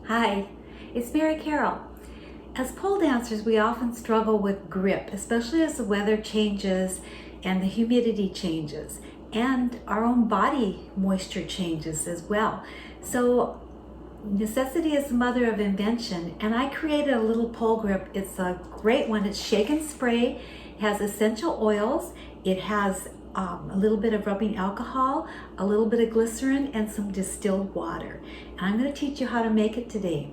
Hi, it's Mary Carol. As pole dancers, we often struggle with grip, especially as the weather changes and the humidity changes, and our own body moisture changes as well. So necessity is the mother of invention, and I created a little pole grip. It's a great one. It's shake and spray. It has essential oils. It has a little bit of rubbing alcohol, a little bit of glycerin, and some distilled water. And I'm going to teach you how to make it today.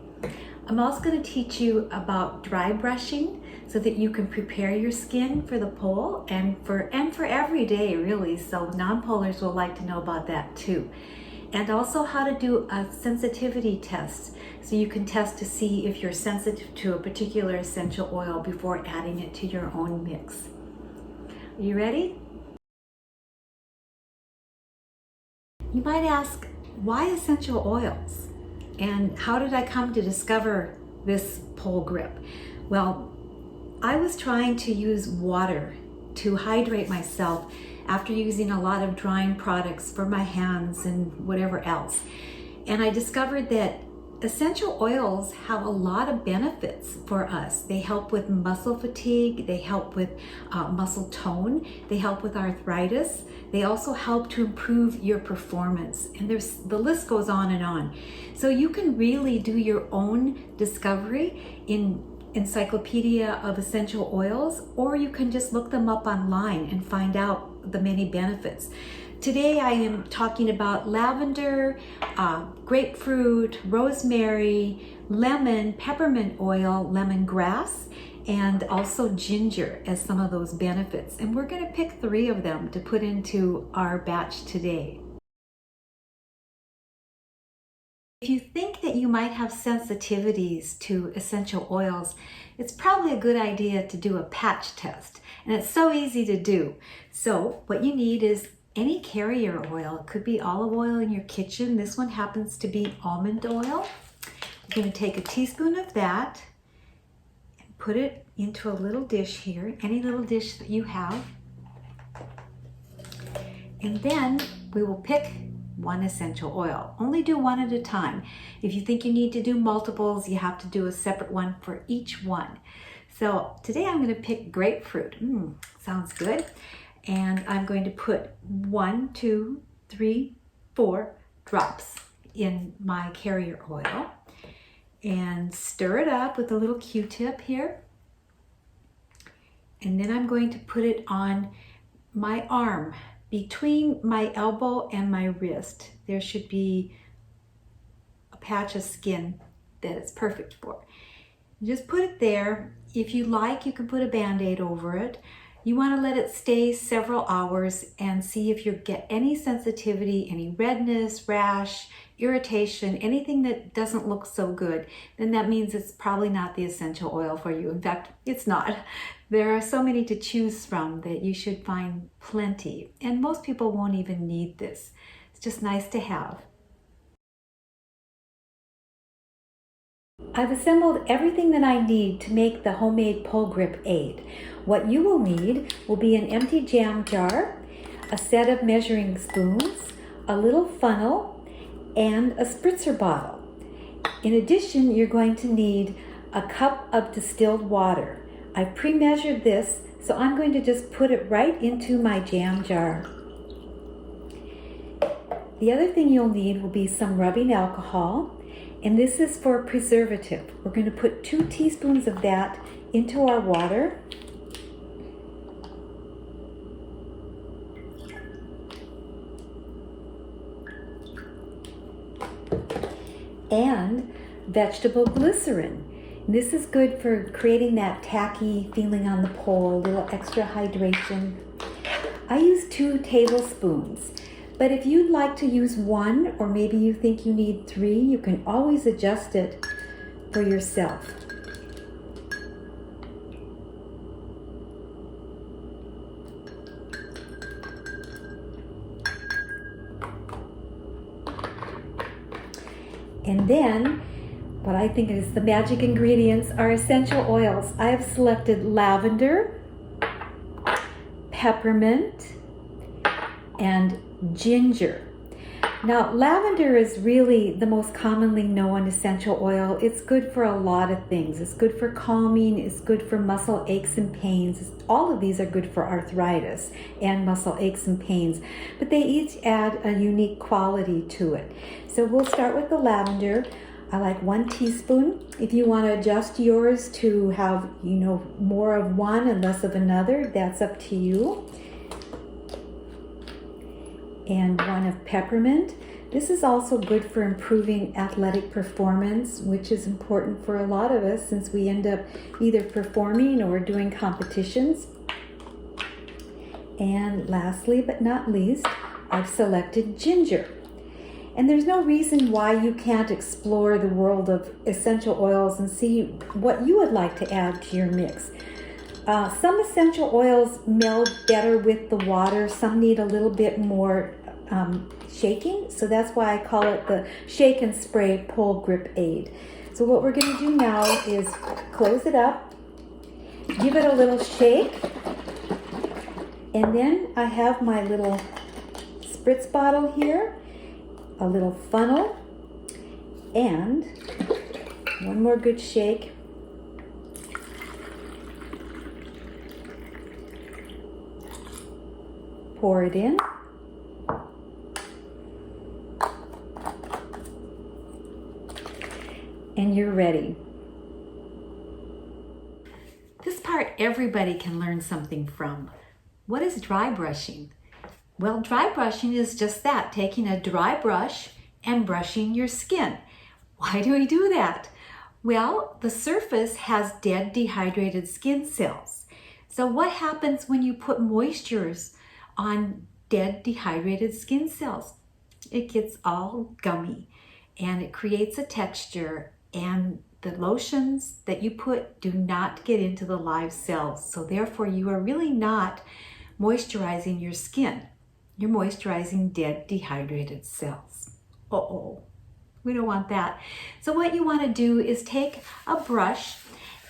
I'm also going to teach you about dry brushing so that you can prepare your skin for the pole and for every day, really. So non-polers will like to know about that too. And also how to do a sensitivity test so you can test to see if you're sensitive to a particular essential oil before adding it to your own mix. Are you ready? You might ask, why essential oils? And how did I come to discover this pole grip? Well, I was trying to use water to hydrate myself after using a lot of drying products for my hands and whatever else. And I discovered that essential oils have a lot of benefits for us. They help with muscle fatigue, they help with muscle tone, they help with arthritis, they also help to improve your performance, and the list goes on and on. So you can really do your own discovery in Encyclopedia of Essential Oils, or you can just look them up online and find out the many benefits. Today I am talking about lavender, grapefruit, rosemary, lemon, peppermint oil, lemongrass, and also ginger as some of those benefits. And we're going to pick 3 of them to put into our batch today. If you think that you might have sensitivities to essential oils, it's probably a good idea to do a patch test. And it's so easy to do. So what you need is any carrier oil. It could be olive oil in your kitchen. This one happens to be almond oil. You're going to take a teaspoon of that and put it into a little dish here, any little dish that you have. And then we will pick one essential oil. Only do one at a time. If you think you need to do multiples, you have to do a separate one for each one. So today I'm going to pick grapefruit. Sounds good. And I'm going to put 1, 2, 3, 4 drops in my carrier oil and stir it up with a little Q-tip here. And then I'm going to put it on my arm, between my elbow and my wrist. There should be a patch of skin that it's perfect for. Just put it there. If you like, you can put a Band-aide over it. You want to let it stay several hours and see if you get any sensitivity, any redness, rash, irritation, anything that doesn't look so good. Then that means it's probably not the essential oil for you. In fact, it's not. There are so many to choose from that you should find plenty. And most people won't even need this. It's just nice to have. I've assembled everything that I need to make the homemade pole grip aid. What you will need will be an empty jam jar, a set of measuring spoons, a little funnel, and a spritzer bottle. In addition, you're going to need a cup of distilled water. I've pre-measured this, so I'm going to just put it right into my jam jar. The other thing you'll need will be some rubbing alcohol. And this is for preservative. We're going to put 2 teaspoons of that into our water. And vegetable glycerin. This is good for creating that tacky feeling on the pole, a little extra hydration. I use 2 tablespoons. But if you'd like to use 1, or maybe you think you need 3, you can always adjust it for yourself. And then, what I think is the magic ingredients are essential oils. I have selected lavender, peppermint, and ginger. Now, lavender is really the most commonly known essential oil. It's good for a lot of things. It's good for calming, it's good for muscle aches and pains. All of these are good for arthritis and muscle aches and pains, but they each add a unique quality to it. So we'll start with the lavender. I like 1 teaspoon. If you want to adjust yours to have, more of one and less of another, that's up to you. And 1 of peppermint. This is also good for improving athletic performance, which is important for a lot of us since we end up either performing or doing competitions. And lastly but not least, I've selected ginger. And there's no reason why you can't explore the world of essential oils and see what you would like to add to your mix. Some essential oils meld better with the water. Some need a little bit more shaking. So that's why I call it the Shake and Spray Pole Grip Aid. So what we're going to do now is close it up, give it a little shake, and then I have my little spritz bottle here, a little funnel, and one more good shake. Pour it in. And you're ready. This part everybody can learn something from. What is dry brushing? Well, dry brushing is just that, taking a dry brush and brushing your skin. Why do we do that? Well, the surface has dead dehydrated skin cells. So what happens when you put moistures on dead dehydrated skin cells? It gets all gummy and it creates a texture, and the lotions that you put do not get into the live cells. So therefore you are really not moisturizing your skin. You're moisturizing dead dehydrated cells. We don't want that. So what you want to do is take a brush,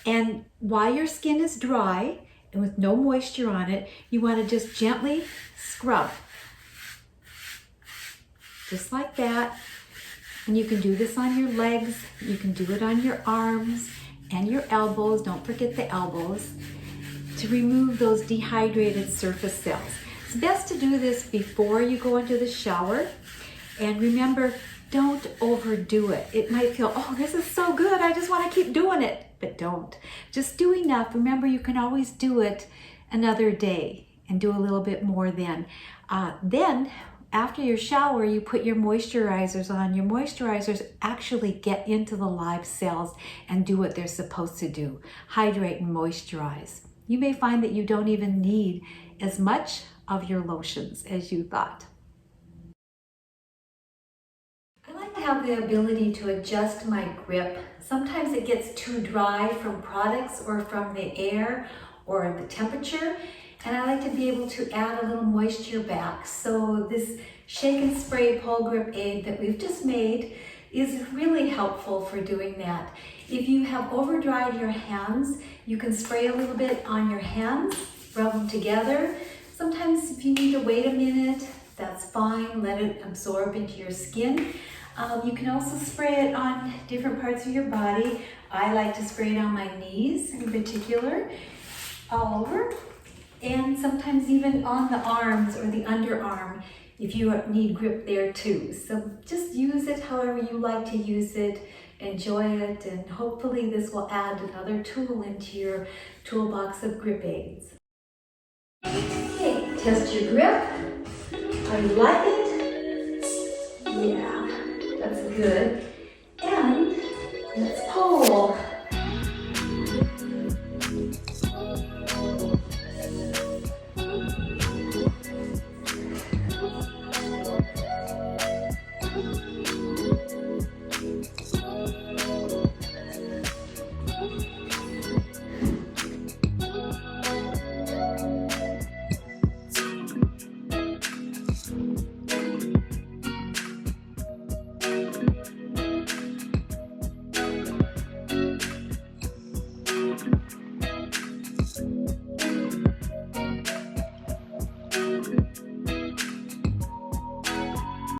and while your skin is dry and with no moisture on it, you want to just gently scrub. Just like that. And you can do this on your legs, you can do it on your arms and your elbows. Don't forget the elbows, to remove those dehydrated surface cells. It's best to do this before you go into the shower. And remember, don't overdo it. It might feel, oh, this is so good, I just want to keep doing it. But don't. Just do enough. Remember, you can always do it another day and do a little bit more then. Then, after your shower, you put your moisturizers on. Your moisturizers actually get into the live cells and do what they're supposed to do. Hydrate and moisturize. You may find that you don't even need as much of your lotions as you thought. I like to have the ability to adjust my grip. Sometimes it gets too dry from products or from the air or the temperature. And I like to be able to add a little moisture back. So this Shake and Spray Pole Grip Aid that we've just made is really helpful for doing that. If you have over dried your hands, you can spray a little bit on your hands, rub them together. Sometimes if you need to wait a minute, that's fine. Let it absorb into your skin. You can also spray it on different parts of your body. I like to spray it on my knees in particular, all over. And sometimes even on the arms or the underarm if you need grip there too. So just use it however you like to use it, enjoy it, and hopefully this will add another tool into your toolbox of grip aids. Okay, test your grip. How do you like it? Yeah, that's good. And let's pull.